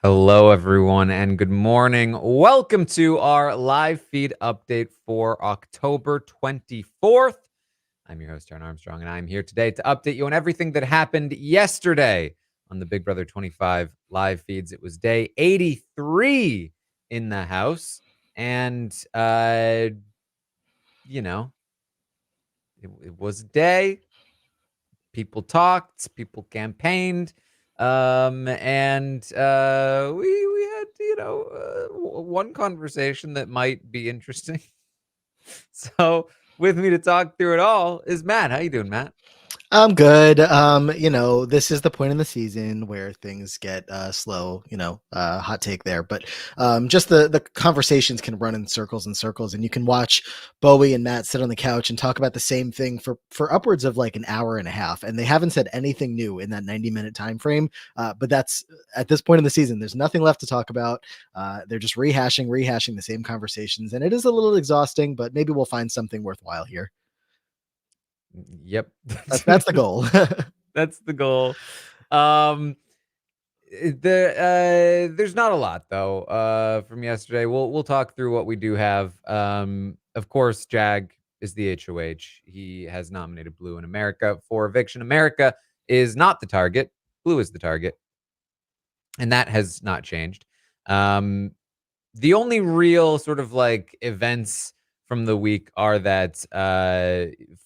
Hello, everyone, and good morning. Welcome to our live feed update for October 24th. I'm your host, Taran Armstrong, and I'm here today to update you on everything that happened yesterday on the Big Brother 25 live feeds. It was day 83 in the house, and, you know, it was a day. People talked, people campaigned, and we had one conversation that might be interesting. So with me to talk through it all is Matt. How you doing, Matt? I'm good. This is the point in the season where things get slow, hot take there. But just the conversations can run in circles and circles, and you can watch Bowie and Matt sit on the couch and talk about the same thing for upwards of like an hour and a half, and they haven't said anything new in that 90-minute time frame. But that's at this point in the season, there's nothing left to talk about. They're just rehashing the same conversations, and it is a little exhausting, but maybe we'll find something worthwhile here. Yep. That's the goal. That's the goal. There's not a lot though from yesterday. We'll talk through what we do have. Of course, Jag is the HOH. He has nominated Blue in America for eviction. America is not the target. Blue is the target, and that has not changed. The only real sort of like events from the week are that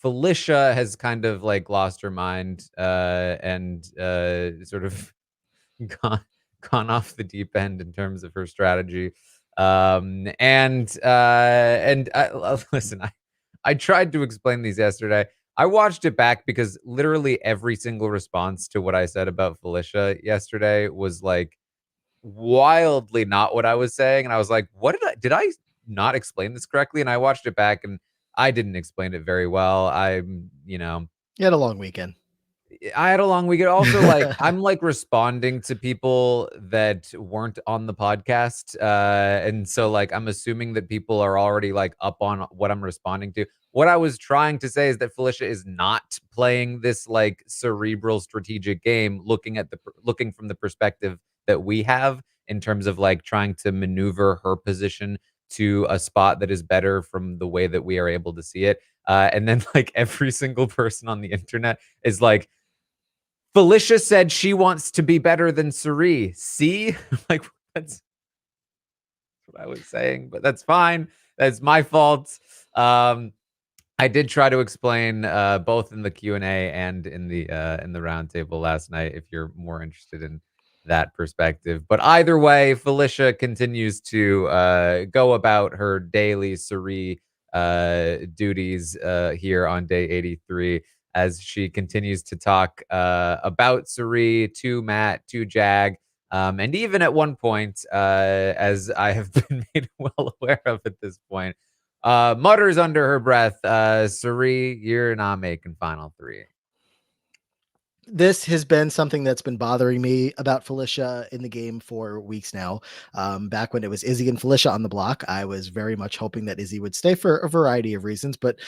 Felicia has kind of like lost her mind and sort of gone gone off the deep end in terms of her strategy. Listen, I tried to explain these yesterday. I watched it back because literally every single response to what I said about Felicia yesterday was like wildly not what I was saying, and I was like, "What did I not explain this correctly?" And I watched it back, and I didn't explain it very well. You had a long weekend. I had a long weekend. Also, like, I'm like responding to people that weren't on the podcast. And so like I'm assuming that people are already like up on what I'm responding to. What I was trying to say is that Felicia is not playing this like cerebral strategic game, looking from the perspective that we have in terms of like trying to maneuver her position to a spot that is better from the way that we are able to see it. And then like every single person on the internet is like, Felicia said she wants to be better than Cirie. See? Like, that's what I was saying, but that's fine. That's my fault. Um, I did try to explain both in the Q&A and in the roundtable last night if you're more interested in that perspective. But either way, Felicia continues to go about her daily Cirie duties here on day 83 as she continues to talk about Cirie to Matt, to Jag, and even at one point, as I have been made well aware of at this point, mutters under her breath, Cirie, you're not making final three. This has been something that's been bothering me about Felicia in the game for weeks now. Back when it was Izzy and Felicia on the block, I was very much hoping that Izzy would stay for a variety of reasons. But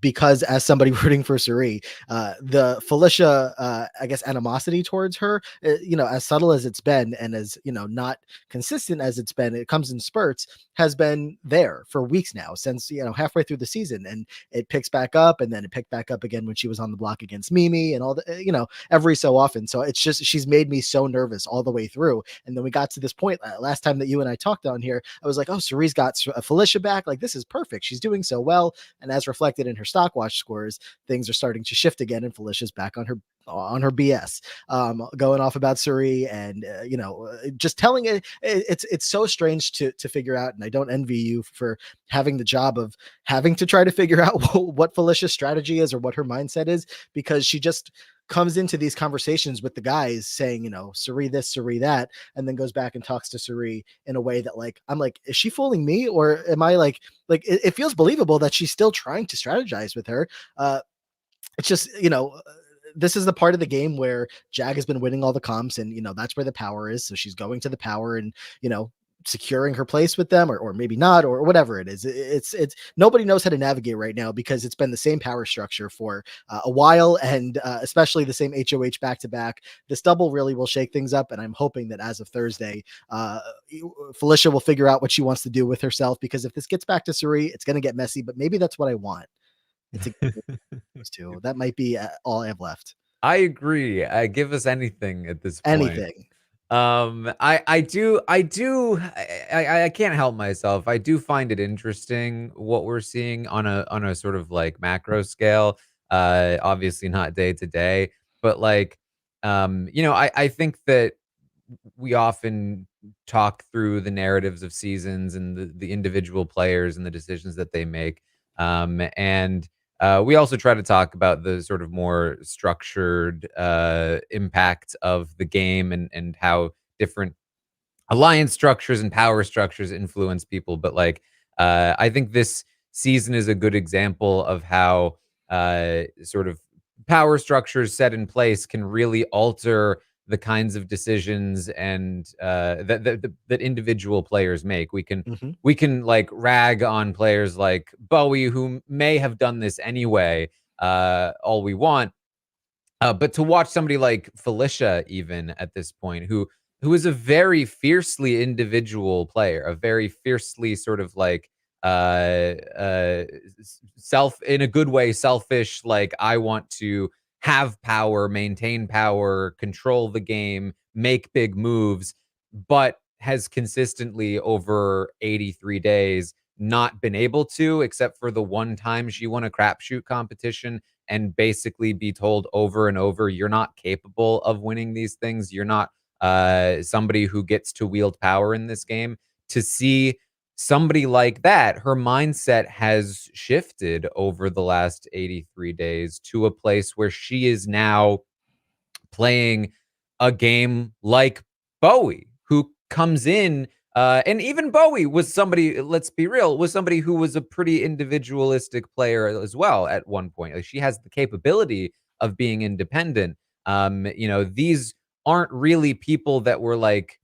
because as somebody rooting for Cirie, the Felicia, I guess, animosity towards her, as subtle as it's been and as, not consistent as it's been, it comes in spurts, has been there for weeks now since, halfway through the season. And it picks back up, and then it picked back up again when she was on the block against Mimi and all the, every so often. So it's just, she's made me so nervous all the way through. And then we got to this point last time that you and I talked on here, I was like, oh, Cirie's got Felicia back. Like, this is perfect. She's doing so well. And as reflected in her stock watch scores, things are starting to shift again, and Felicia's back on her BS, going off about Cirie and just telling it. It's so strange to figure out, and I don't envy you for having the job of having to try to figure out what Felicia's strategy is or what her mindset is, because she just comes into these conversations with the guys saying, Cirie this, Cirie that, and then goes back and talks to Cirie in a way that, like, I'm like, is she fooling me, or am I like it feels believable that she's still trying to strategize with her. It's just, this is the part of the game where Jag has been winning all the comps, and that's where the power is. So she's going to the power, and securing her place with them, or maybe not, or whatever it is. It's nobody knows how to navigate right now because it's been the same power structure for a while, and especially the same HOH back to back. This double really will shake things up, and I'm hoping that as of Thursday, Felicia will figure out what she wants to do with herself, because if this gets back to Suri, it's going to get messy, but maybe that's what I want. It's a those two. That might be all I have left. I agree. Give us anything at this point. Anything. I can't help myself. I do find it interesting what we're seeing on a sort of like macro scale. Obviously not day to day, but like, I think that we often talk through the narratives of seasons and the individual players and the decisions that they make. And we also try to talk about the sort of more structured impact of the game and how different alliance structures and power structures influence people. But like, I think this season is a good example of how sort of power structures set in place can really alter the kinds of decisions and that individual players make. Mhm. We can like rag on players like Bowie who may have done this anyway, all we want, but to watch somebody like Felicia, even at this point, who is a very fiercely individual player, a very fiercely sort of like self in a good way, selfish. Like I want to have power, maintain power, control the game, make big moves, but has consistently over 83 days not been able to, except for the one time she won a crapshoot competition and basically be told over and over, you're not capable of winning these things. You're not somebody who gets to wield power in this game. To see somebody like that, her mindset has shifted over the last 83 days to a place where she is now playing a game like Bowie, who comes in, and even Bowie was somebody, let's be real, was somebody who was a pretty individualistic player as well at one point. Like she has the capability of being independent. These aren't really people that were like,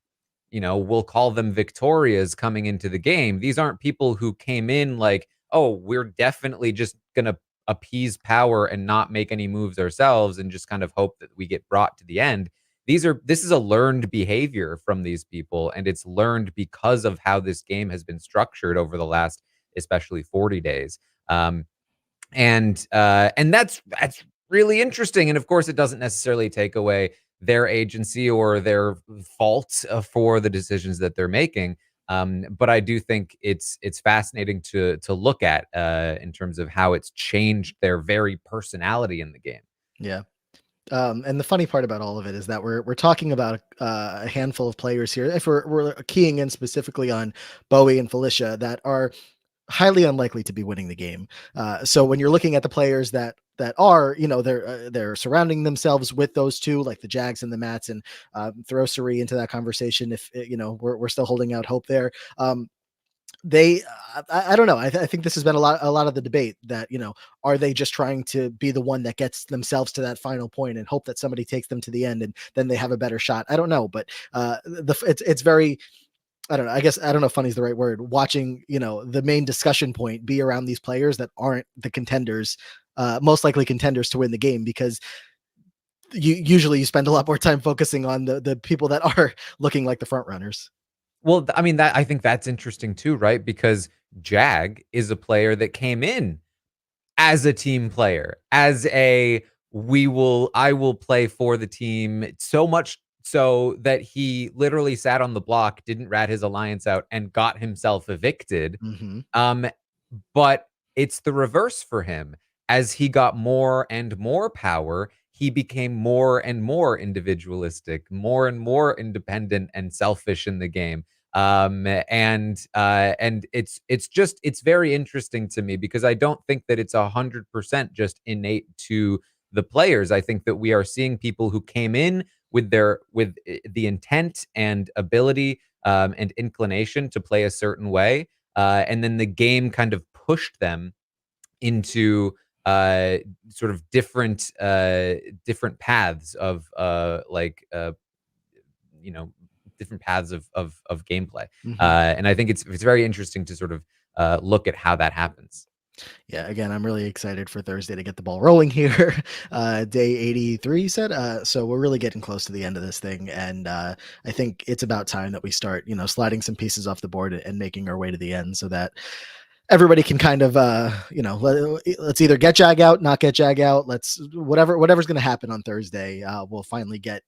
we'll call them Victorias coming into the game. These aren't people who came in like, oh, we're definitely just going to appease power and not make any moves ourselves and just kind of hope that we get brought to the end. This is a learned behavior from these people, and it's learned because of how this game has been structured over the last, especially 40 days. And that's really interesting. And of course, it doesn't necessarily take away their agency or their fault for the decisions that they're making. But I do think it's fascinating to look at in terms of how it's changed their very personality in the game. Yeah. And the funny part about all of it is that we're talking about a handful of players here. If we're keying in specifically on Bowie and Felicia, that are highly unlikely to be winning the game. So when you're looking at the players that are, they're surrounding themselves with those two, like the Jags and the Mats, and throw Suri into that conversation if we're still holding out hope there. They I don't know. I think this has been a lot of the debate that, are they just trying to be the one that gets themselves to that final point and hope that somebody takes them to the end and then they have a better shot. I don't know, but it's very, I don't know. I guess I don't know if funny is the right word. Watching, the main discussion point be around these players that aren't the contenders, most likely contenders to win the game, because you spend a lot more time focusing on the people that are looking like the front runners. Well, I mean, that I think that's interesting too, right? Because Jag is a player that came in as a team player, as a I will play for the team, so much so that he literally sat on the block, didn't rat his alliance out, and got himself evicted. Hmm. Um, but it's the reverse for him. As he got more and more power, he became more and more individualistic, more and more independent and selfish in the game. And it's very interesting to me because I don't think that it's 100% just innate to the players. I think that we are seeing people who came in with the intent and ability and inclination to play a certain way, and then the game kind of pushed them into uh, sort of different paths of you know different paths of gameplay. Mhm. And I think it's very interesting to sort of look at how that happens. Yeah, again, I'm really excited for Thursday to get the ball rolling here. Day 83, you said. So we're really getting close to the end of this thing, and I think it's about time that we start, sliding some pieces off the board and making our way to the end, so that everybody can kind of, let's either get Jag out, not get Jag out. Let's whatever's going to happen on Thursday. We'll finally get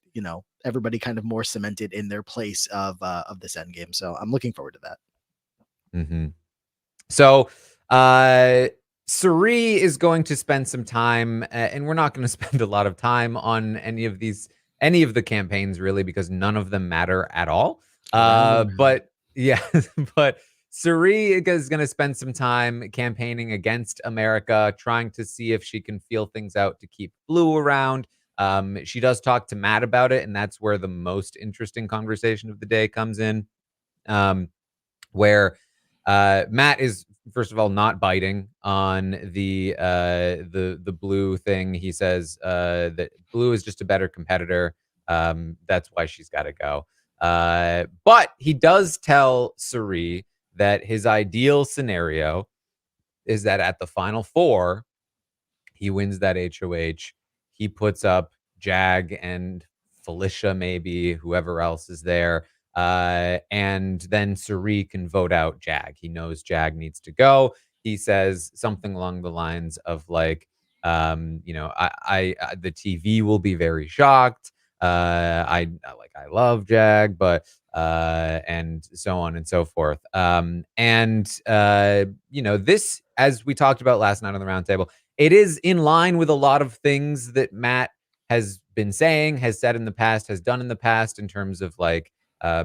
everybody kind of more cemented in their place of this end game. So I'm looking forward to that. Mm-hmm. So, uh, Suri is going to spend some time, and we're not going to spend a lot of time on any of the campaigns really, because none of them matter at all. Around and around. But yeah, but Suri is going to spend some time campaigning against America, trying to see if she can feel things out to keep Blue around. She does talk to Matt about it, and that's where the most interesting conversation of the day comes in. Um, where Matt is first of all not biting on the Blue thing. He says that Blue is just a better competitor. That's why she's got to go. But he does tell Suri that his ideal scenario is that at the final four, he wins that HOH. He puts up Jag and Felicia, maybe whoever else is there. And then Suri can vote out Jag. He knows Jag needs to go. He says something along the lines of like, the TV will be very shocked. I love Jag, but and so on and so forth. This, as we talked about last night on the roundtable, it is in line with a lot of things that Matt has been saying, has said in the past, has done in the past in terms of like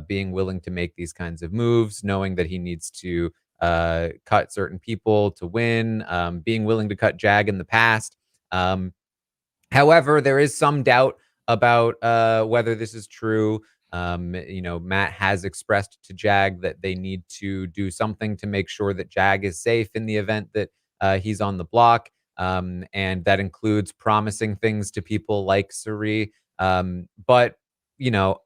being willing to make these kinds of moves, knowing that he needs to cut certain people to win, being willing to cut Jag in the past. However, there is some doubt about whether this is true. Matt has expressed to Jag that they need to do something to make sure that Jag is safe in the event that he's on the block. And that includes promising things to people like Suri. But,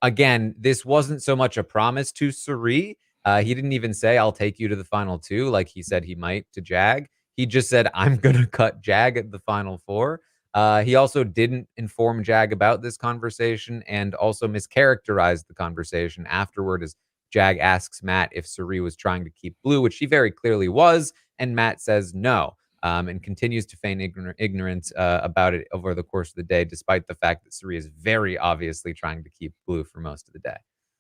again, this wasn't so much a promise to Suri. He didn't even say, I'll take you to the final two, like he said he might to Jag. He just said, I'm going to cut Jag at the final four. He also didn't inform Jag about this conversation and also mischaracterized the conversation afterward as Jag asks Matt if Suri was trying to keep Blue, which she very clearly was, and Matt says no, and continues to feign ignorance about it over the course of the day, despite the fact that Suri is very obviously trying to keep Blue for most of the day.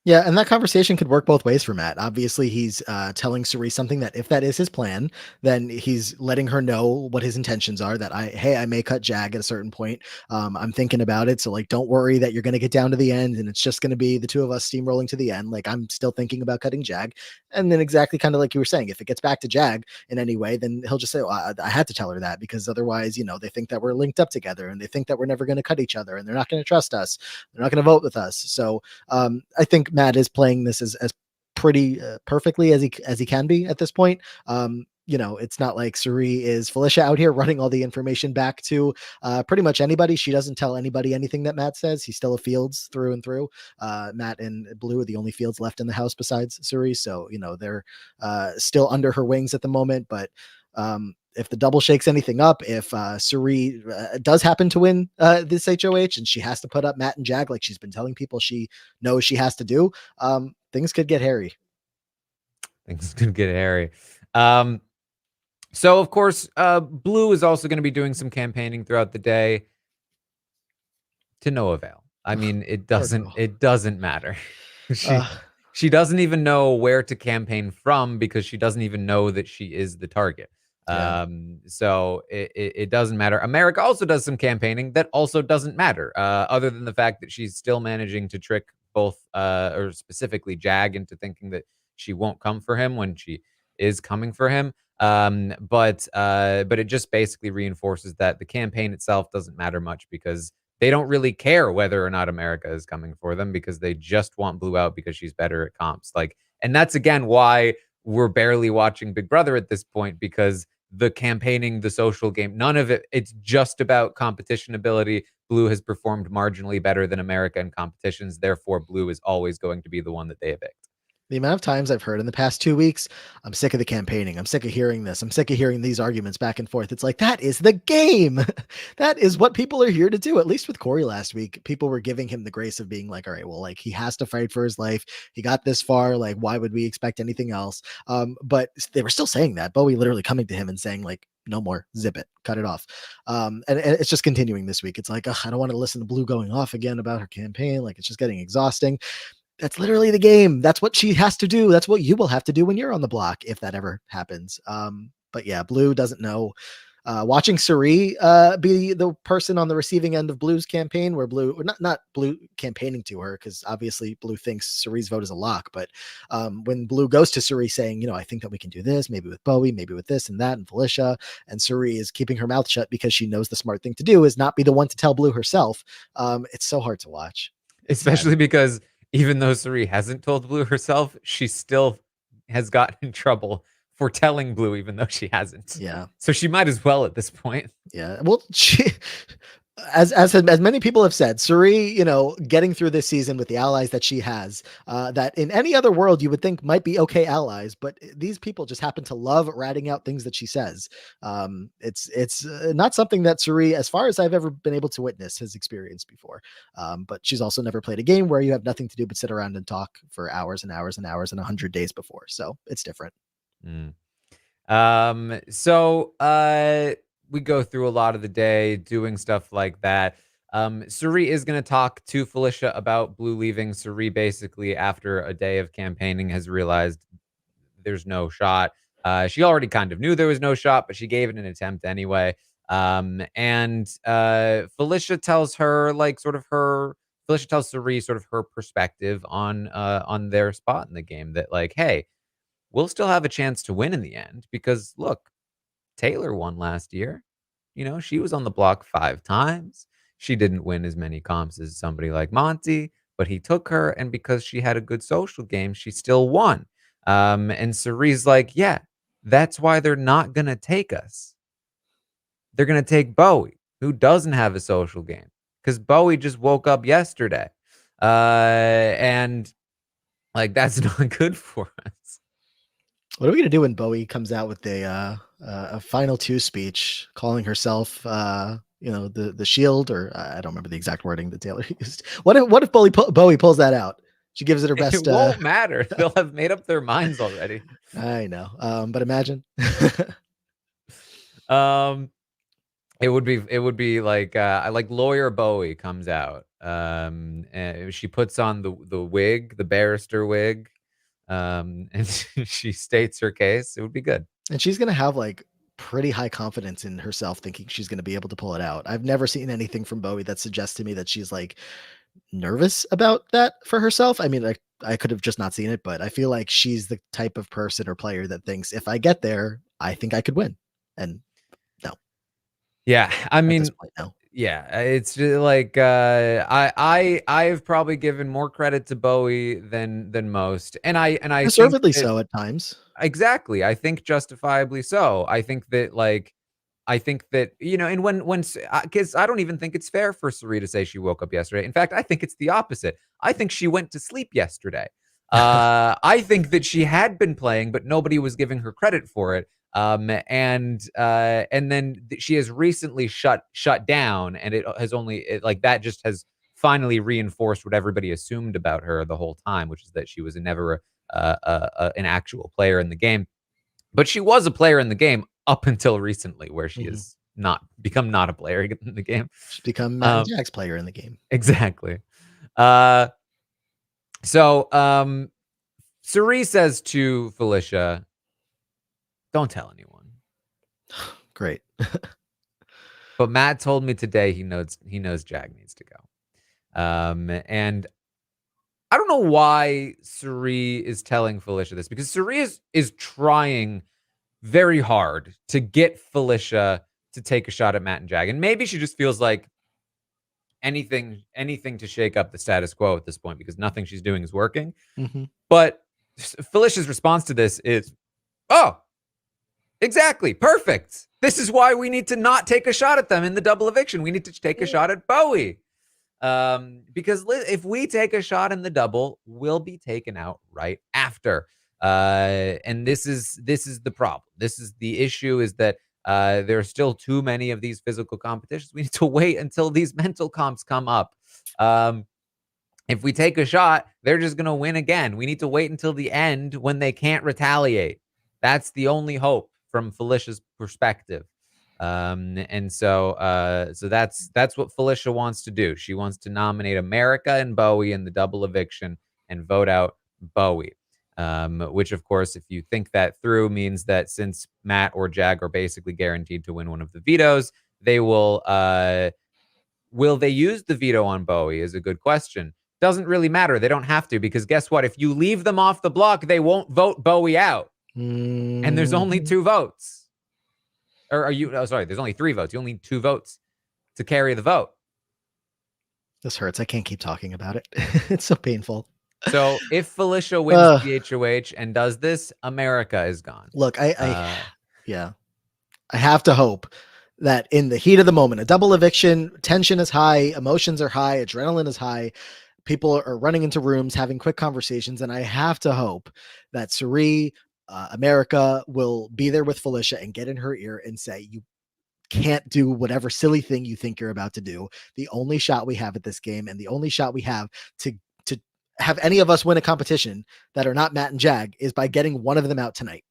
Yeah, and that conversation could work both ways for Matt. Obviously, he's telling Suri something that if that is his plan, then he's letting her know what his intentions are. That I may cut Jag at a certain point. I'm thinking about it, so like, don't worry that you're going to get down to the end and it's just going to be the two of us steamrolling to the end. Like, I'm still thinking about cutting Jag, and then exactly kind of like you were saying, if it gets back to Jag in any way, then he'll just say, well, I had to tell her that because otherwise, they think that we're linked up together and they think that we're never going to cut each other and they're not going to trust us. They're not going to vote with us. So I think Matt is playing this as pretty perfectly as he can be at this point. It's not like Suri is Felicia out here running all the information back to pretty much anybody. She doesn't tell anybody anything that Matt says. He's still a Fields through and through. Matt and Blue are the only Fields left in the house besides Suri. So, they're still under her wings at the moment. But if the double shakes anything up, if Suri does happen to win this HOH and she has to put up Matt and Jag like she's been telling people she knows she has to do, things could get hairy. Things could get hairy. So, of course, Blue is also going to be doing some campaigning throughout the day to no avail. I mean, it doesn't matter. She doesn't even know where to campaign from because she doesn't even know that she is the target. Yeah. So it doesn't matter. America also does some campaigning that also doesn't matter, other than the fact that she's still managing to trick both, or specifically Jag, into thinking that she won't come for him when she is coming for him. But it just basically reinforces that the campaign itself doesn't matter much because they don't really care whether or not America is coming for them because they just want Blue out because she's better at comps. And that's again why we're barely watching Big Brother at this point, because the campaigning, the social game, none of it. It's just about competition ability. Blue has performed marginally better than America in competitions. Therefore, Blue is always going to be the one that they evict. The amount of times I've heard in the past 2 weeks, I'm sick of the campaigning. I'm sick of hearing this. I'm sick of hearing these arguments back and forth. It's like, that is the game. That is what people are here to do. At least with Corey last week, people were giving him the grace of being like, all right, well, like he has to fight for his life. He got this far. Like, why would we expect anything else? But they were still saying that. Bowie literally coming to him and saying, like, no more, zip it, cut it off. And it's just continuing this week. It's like, I don't want to listen to Blue going off again about her campaign. Like, it's just getting exhausting. That's literally the game. That's what she has to do. That's what you will have to do when you're on the block, if that ever happens. But yeah, Blue doesn't know. Watching Suri be the person on the receiving end of Blue's campaign, where Blue, or not Blue campaigning to her, because obviously Blue thinks Suri's vote is a lock. But when Blue goes to Suri saying, I think that we can do this, maybe with Bowie, maybe with this and that, and Felicia, and Suri is keeping her mouth shut because she knows the smart thing to do is not be the one to tell Blue herself. It's so hard to watch. Especially because even though Suri hasn't told Blue herself, she still has gotten in trouble for telling Blue, even though she hasn't. Yeah. So she might as well at this point. Yeah. Well, she, as many people have said, Suri, getting through this season with the allies that she has, that in any other world you would think might be okay allies, but these people just happen to love ratting out things that she says. It's not something that Suri, as far as I've ever been able to witness, has experienced before. But she's also never played a game where you have nothing to do but sit around and talk for hours and hours and hours and 100 days before. So it's different. We go through a lot of the day doing stuff like that. Suri is going to talk to Felicia about Blue leaving. Suri basically, after a day of campaigning, has realized there's no shot. She already kind of knew there was no shot, but she gave it an attempt anyway. And Felicia tells her, Felicia tells Suri sort of her perspective on their spot in the game, that like, hey, we'll still have a chance to win in the end because look, Taylor won last year. She was on the block 5 times. She didn't win as many comps as somebody like Monty, but he took her, and because she had a good social game, she still won. And Suri's like, yeah, that's why they're not gonna take us. They're gonna take Bowie, who doesn't have a social game, because Bowie just woke up yesterday. And like that's not good for us. What are we gonna do when Bowie comes out with a final 2 speech calling herself, the shield, or I don't remember the exact wording that Taylor used. What if Bowie pulls that out? She gives it her best. It won't matter. They'll have made up their minds already. I know, but imagine. It would be like Lawyer Bowie comes out. And she puts on the wig, the barrister wig, and she states her case. It would be good. And she's gonna have like pretty high confidence in herself, thinking she's gonna be able to pull it out. I've never seen anything from Bowie that suggests to me that she's like nervous about that for herself. I mean, I could have just not seen it, but I feel like she's the type of person or player that thinks, if I get there, I think I could win. And no. Yeah, I mean, no. yeah, it's just like I've probably given more credit to Bowie than most, and I deservedly so at times. Exactly, I think justifiably so. I think that and when because I don't even think it's fair for Suri to say she woke up yesterday. In fact, I think it's the opposite. I think she went to sleep yesterday. I think that she had been playing, but nobody was giving her credit for it. And then she has recently shut down, and it has that just has finally reinforced what everybody assumed about her the whole time, which is that she was never an actual player in the game. But she was a player in the game up until recently, where she has not a player in the game. She's become Matt and Jack's player in the game. Exactly. Suri says to Felicia, don't tell anyone. Great. But Matt told me today he knows Jag needs to go. And I don't know why Suri is telling Felicia this, because Suri is trying very hard to get Felicia to take a shot at Matt and Jag. And maybe she just feels like anything to shake up the status quo at this point, because nothing she's doing is working. But Felicia's response to this is, oh, Exactly. Perfect. This is why we need to not take a shot at them in the double eviction. We need to take a shot at Bowie. Because if we take a shot in the double, we'll be taken out right after. And this is the problem. This is the issue, is that there are still too many of these physical competitions. We need to wait until these mental comps come up. If we take a shot, they're just going to win again. We need to wait until the end when they can't retaliate. That's the only hope from Felicia's perspective. And so that's what Felicia wants to do. She wants to nominate America and Bowie in the double eviction and vote out Bowie. Which, of course, if you think that through, means that since Matt or Jag are basically guaranteed to win one of the vetoes, they will they use the veto on Bowie is a good question. Doesn't really matter. They don't have to, because guess what? If you leave them off the block, they won't vote Bowie out. And there's only 2 votes. Or are you? Oh, sorry. There's only 3 votes. You only need 2 votes to carry the vote. This hurts. I can't keep talking about it. It's so painful. So if Felicia wins the HOH and does this, America is gone. Look, yeah, I have to hope that in the heat of the moment, a double eviction, tension is high, emotions are high, adrenaline is high. People are running into rooms, having quick conversations. And I have to hope that Cirie, America will be there with Felicia and get in her ear and say, you can't do whatever silly thing you think you're about to do. The only shot we have at this game, and the only shot we have to have any of us win a competition that are not Matt and Jag, is by getting one of them out tonight.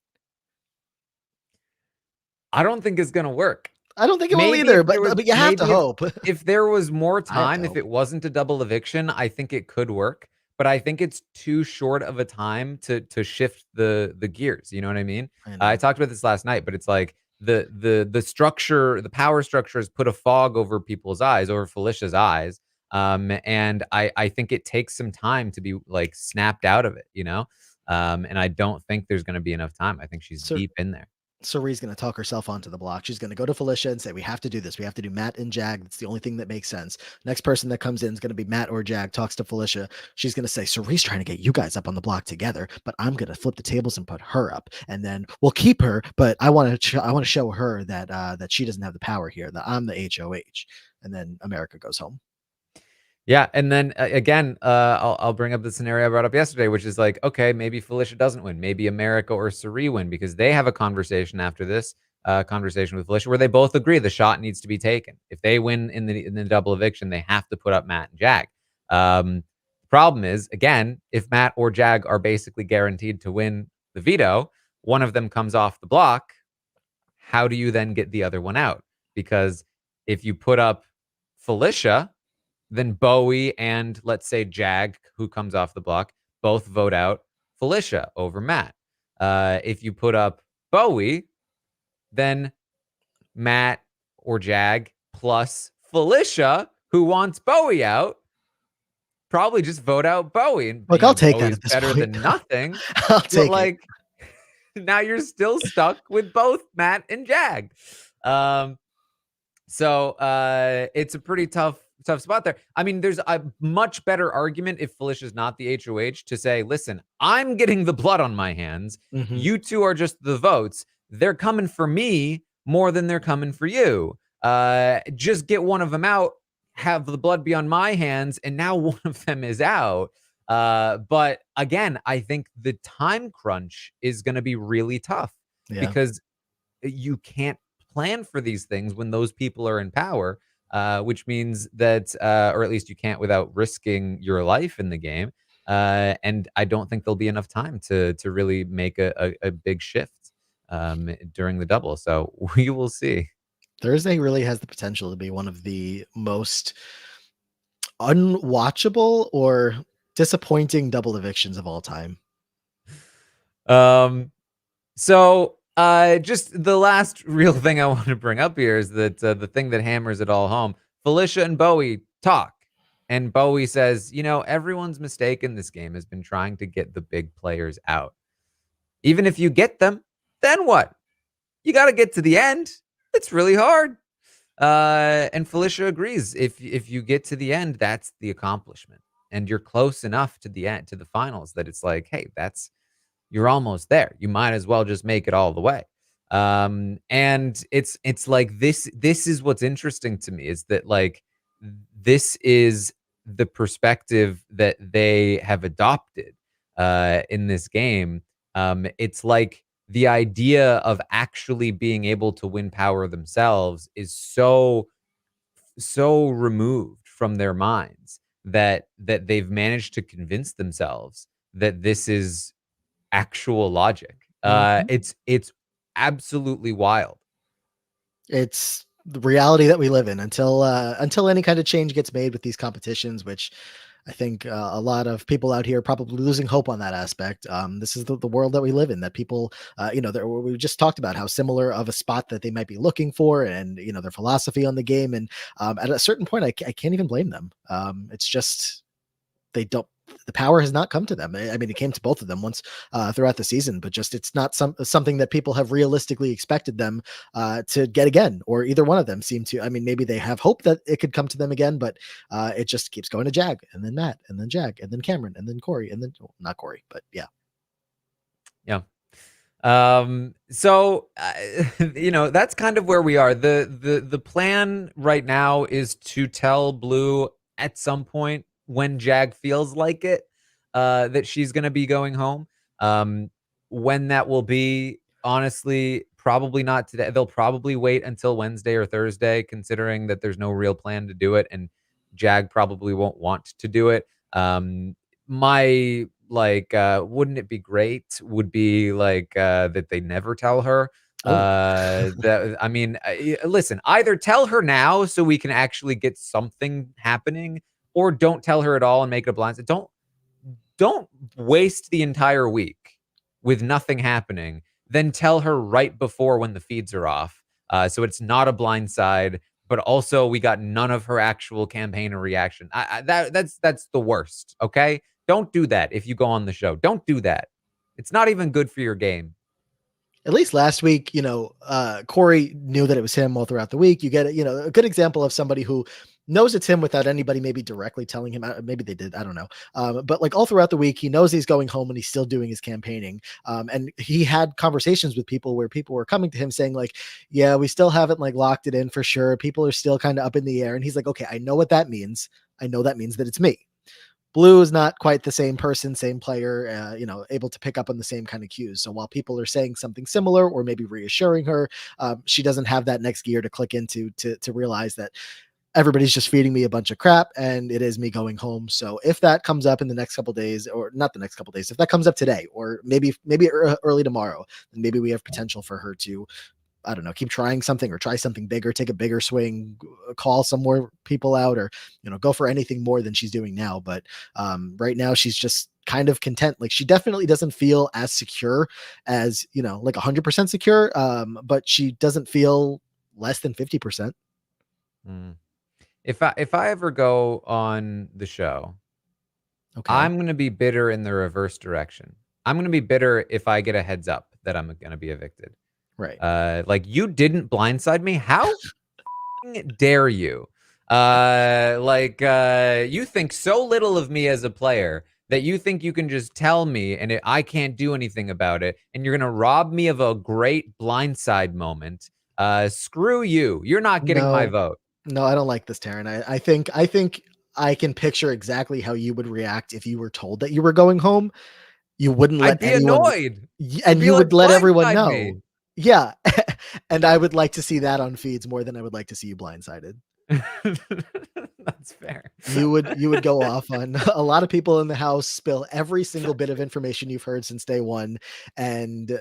I don't think it's going to work. I don't think it will either, but you have to hope. If there was more time, if it wasn't a double eviction, I think it could work. But I think it's too short of a time to shift the gears. You know what I mean? I talked about this last night, but it's like the structure, the power structure has put a fog over people's eyes, over Felicia's eyes. And I think it takes some time to be like snapped out of it, you know? And I don't think there's going to be enough time. I think she's deep in there. Cirie's going to talk herself onto the block. She's going to go to Felicia and say, we have to do this. We have to do Matt and Jag. That's the only thing that makes sense. Next person that comes in is going to be Matt or Jag, talks to Felicia. She's going to say, Cirie's trying to get you guys up on the block together, but I'm going to flip the tables and put her up. And then we'll keep her, but I want to show her that that she doesn't have the power here, that I'm the HOH. And then America goes home. Yeah, and then again, I'll bring up the scenario I brought up yesterday, which is like, okay, maybe Felicia doesn't win, maybe America or Cirie win, because they have a conversation after this conversation with Felicia where they both agree the shot needs to be taken. If they win in the double eviction, they have to put up Matt and Jag. The problem is, again, if Matt or Jag are basically guaranteed to win the veto, one of them comes off the block. How do you then get the other one out? Because if you put up Felicia, then Bowie and, let's say, Jag, who comes off the block, both vote out Felicia over Matt. If you put up Bowie, then Matt or Jag plus Felicia, who wants Bowie out, probably just vote out Bowie. And look, I'll take that. It's better than nothing. I'll take it. Now you're still stuck with both Matt and Jag. So it's a pretty tough spot there. I mean, there's a much better argument if Felicia's not the HOH to say, listen, I'm getting the blood on my hands. Mm-hmm. You two are just the votes. They're coming for me more than they're coming for you. Just get one of them out, have the blood be on my hands, and now one of them is out. But again, I think the time crunch is going to be really tough because you can't plan for these things when those people are in power. Which means that, or at least you can't without risking your life in the game. And I don't think there'll be enough time to really make a big shift during the double. So we will see. Thursday really has the potential to be one of the most unwatchable or disappointing double evictions of all time. So just the last real thing I want to bring up here is that the thing that hammers it all home, Felicia and Bowie talk. And Bowie says, you know, everyone's mistake in this game has been trying to get the big players out. Even if you get them, then what? You got to get to the end. It's really hard. And Felicia agrees. If you get to the end, that's the accomplishment. And you're close enough to the end, to the finals, that it's like, hey, you're almost there. You might as well just make it all the way. And it's like this is what's interesting to me, is that like this is the perspective that they have adopted in this game. It's like the idea of actually being able to win power themselves is so removed from their minds that they've managed to convince themselves that this is actual logic. Mhm. It's absolutely wild. It's the reality that we live in until any kind of change gets made with these competitions, which I think a lot of people out here are probably losing hope on that aspect. This is the world that we live in. That people, we just talked about how similar of a spot that they might be looking for, and their philosophy on the game. And at a certain point, I can't even blame them. It's just they don't. The power has not come to them. I mean, it came to both of them once throughout the season, but just it's not something that people have realistically expected them to get again, or either one of them seem to. I mean, maybe they have hope that it could come to them again, but it just keeps going to Jag, and then Matt, and then Jag, and then Cameron, and then Corey, and then well, not Corey, but yeah. Yeah. So that's kind of where we are. The plan right now is to tell Blue at some point when Jag feels like it, that she's gonna be going home. Um, when that will be, honestly, probably not today. They'll probably wait until Wednesday or Thursday, considering that there's no real plan to do it, and Jag probably won't want to do it. My like wouldn't it be great would be like that they never tell her. Oh, That I mean, listen, either tell her now so we can actually get something happening, or don't tell her at all and make it a blind. Don't waste the entire week with nothing happening. Then tell her right before when the feeds are off. So it's not a blind side, but also we got none of her actual campaign or reaction. That's the worst. Okay, don't do that if you go on the show. Don't do that. It's not even good for your game. at least last week, Corey knew that it was him all throughout the week. You get a good example of somebody who knows it's him without anybody maybe directly telling him. Maybe they did, I don't know. But like all throughout the week, he knows he's going home and he's still doing his campaigning. And he had conversations with people where people were coming to him saying like, yeah, we still haven't like locked it in for sure. People are still kind of up in the air. And he's like, okay, I know what that means. I know that means that it's me. Blue is not quite the same person, same player, able to pick up on the same kind of cues. So while people are saying something similar or maybe reassuring her, she doesn't have that next gear to click into to realize that everybody's just feeding me a bunch of crap and it is me going home. So if that comes up in the next couple days, or not the next couple days, if that comes up today or maybe early tomorrow, then maybe we have potential for her to, I don't know, keep trying something or try something bigger, take a bigger swing, call some more people out, or go for anything more than she's doing now. But right now, she's just kind of content. Like she definitely doesn't feel as secure as like 100% secure, but she doesn't feel less than 50%. Mm. If I ever go on the show, Okay, I'm gonna be bitter in the reverse direction. I'm gonna be bitter if I get a heads up that I'm gonna be evicted. right. Like, you didn't blindside me? How dare you? You think so little of me as a player that you think you can just tell me and I can't do anything about it, and you're gonna rob me of a great blindside moment. Screw you. You're not getting my No, vote. no, I don't like this, Taran. I think I can picture exactly how you would react if you were told that you were going home. You wouldn't let I'd be anyone, annoyed. I'd and be you like, would let everyone blindside me. know. Yeah. And I would like to see that on feeds more than I would like to see you blindsided. That's fair. You would go off on a lot of people in the house, spill every single bit of information you've heard since day one, and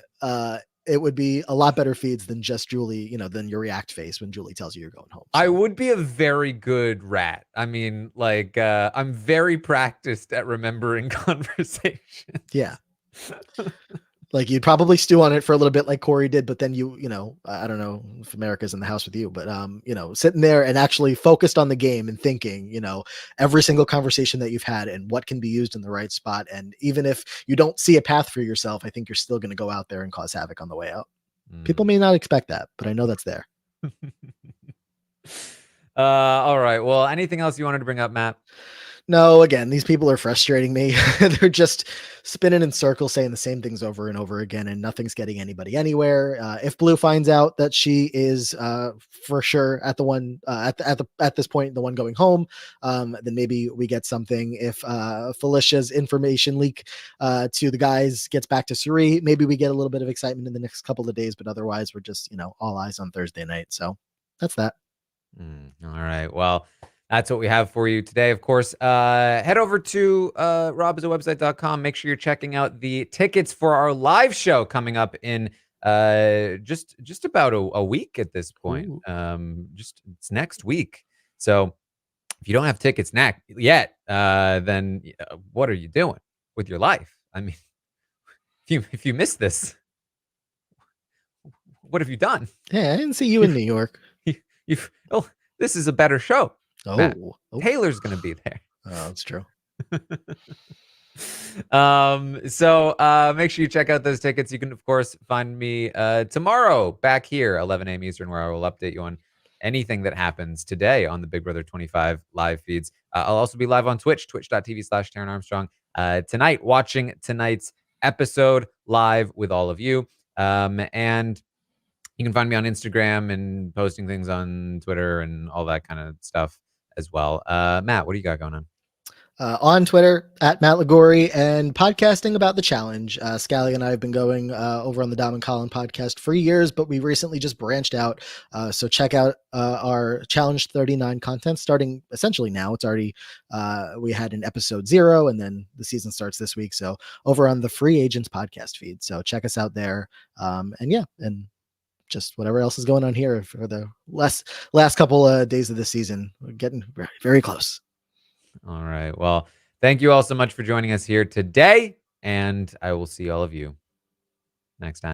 it would be a lot better feeds than just Julie, than your react face when Julie tells you you're going home. I So would be a very good rat. I mean, like, I'm very practiced at remembering conversations. yeah. Like you'd probably stew on it for a little bit like Corey did, but then I don't know if America's in the house with you, but sitting there and actually focused on the game and thinking, every single conversation that you've had and what can be used in the right spot. And even if you don't see a path for yourself, I think you're still going to go out there and cause havoc on the way out. People Mm. may not expect that, but I know that's there. All right. Well, anything else you wanted to bring up, Matt? No, again, these people are frustrating me. They're just spinning in circles, saying the same things over and over again, and nothing's getting anybody anywhere. If Blue finds out that she is for sure at the one at this point the one going home, then maybe we get something. If Felicia's information leak to the guys gets back to Suri, maybe we get a little bit of excitement in the next couple of days. But otherwise, we're just all eyes on Thursday night. So that's that. All right. Well, that's what we have for you today. Of course, head over to robisawebsite.com. Make sure you're checking out the tickets for our live show coming up in just about a week at this point. Ooh. Just it's next week. So if you don't have tickets yet, then what are you doing with your life? I mean, if you missed this, what have you done? Hey, I didn't see you in New York. Oh, this is a better show. Matt. Oh, Taylor's gonna be there. that's true. So make sure you check out those tickets. You can of course find me tomorrow back here 11 a.m. Eastern, where I will update you on anything that happens today on the Big Brother 25 live feeds. I'll also be live on Twitch, twitch.tv/Taran Armstrong tonight, watching tonight's episode live with all of you. And you can find me on Instagram and posting things on Twitter and all that kind of stuff as well. Matt, what do you got going on? On Twitter at Matt Liguori, and podcasting about the challenge. Scally and I have been going over on the Dom and Colin podcast for years, but we recently just branched out. So check out our Challenge 39 content starting essentially now. It's already, we had an episode 0 and then the season starts this week. So over on the Free Agents podcast feed. So check us out there. And just whatever else is going on here for the last couple of days of the season. We're getting very, very close. All right. Well, thank you all so much for joining us here today, and I will see all of you next time.